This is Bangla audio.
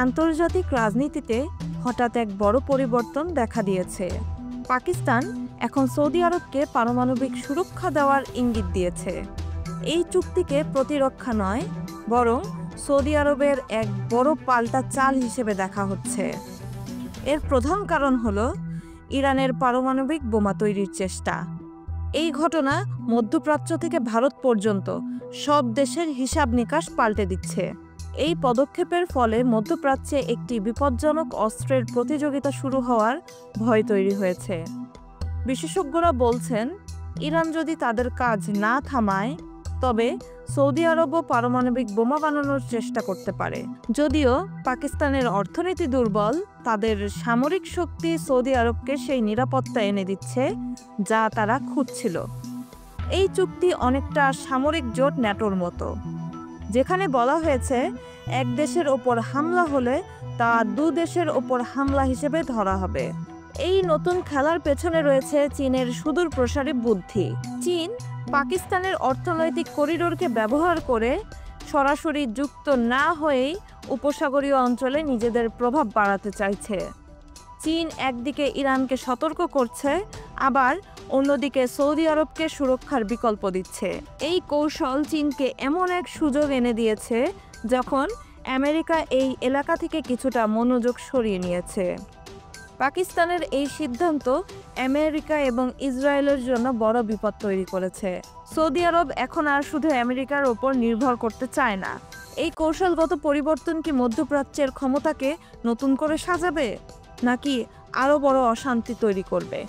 আন্তর্জাতিক রাজনীতিতে হঠাৎ এক বড় পরিবর্তন দেখা দিয়েছে। পাকিস্তান এখন সৌদি আরবকে পারমাণবিক সুরক্ষা দেওয়ার ইঙ্গিত দিয়েছে। এই চুক্তিকে প্রতিরক্ষা নয়, বরং সৌদি আরবের এক বড় পাল্টা চাল হিসেবে দেখা হচ্ছে। এর প্রধান কারণ হলো ইরানের পারমাণবিক বোমা তৈরির চেষ্টা। এই ঘটনা মধ্যপ্রাচ্য থেকে ভারত পর্যন্ত সব দেশের হিসাব নিকাশ পাল্টে দিচ্ছে। এই পদক্ষেপের ফলে মধ্যপ্রাচ্যে একটি বিপজ্জনক অস্ত্রের প্রতিযোগিতা শুরু হওয়ার ভয় তৈরি হয়েছে। বিশেষজ্ঞরা বলছেন, ইরান যদি তাদের কাজ না থামায় তবে সৌদি আরবও পারমাণবিক বোমা বানানোর চেষ্টা করতে পারে। যদিও পাকিস্তানের অর্থনীতি দুর্বল, তাদের সামরিক শক্তি সৌদি আরবকে সেই নিরাপত্তা এনে দিচ্ছে যা তারা খুঁজছিল। এই চুক্তি অনেকটা সামরিক জোট ন্যাটোর মতো, যেখানে বলা হয়েছে এক দেশের ওপর হামলা হলে তা দু দেশের ওপর হামলা হিসেবে ধরা হবে। এই নতুন খেলার পেছনে রয়েছে চীনের সুদূর প্রসারী বুদ্ধি। চীন পাকিস্তানের অর্থনৈতিক করিডোরকে ব্যবহার করে সরাসরি যুক্ত না হয়েই উপসাগরীয় অঞ্চলে নিজেদের প্রভাব বাড়াতে চাইছে। চীন একদিকে ইরানকে সতর্ক করছে, আবার অন্যদিকে সৌদি আরবকে সুরক্ষার বিকল্প দিচ্ছে। এই কৌশল চীনকে এমন এক সুযোগ এনে দিয়েছে যখন আমেরিকা এই এলাকা থেকে কিছুটা মনোযোগ সরিয়ে নিয়েছে। পাকিস্তানের এই সিদ্ধান্ত আমেরিকা এবং ইসরায়েলের জন্য বড় বিপদ তৈরি করেছে। সৌদি আরব এখন আর শুধু আমেরিকার ওপর নির্ভর করতে চায় না। এই কৌশলগত পরিবর্তন কি মধ্যপ্রাচ্যের ক্ষমতাকে নতুন করে সাজাবে, নাকি আরও বড় অশান্তি তৈরি করবে?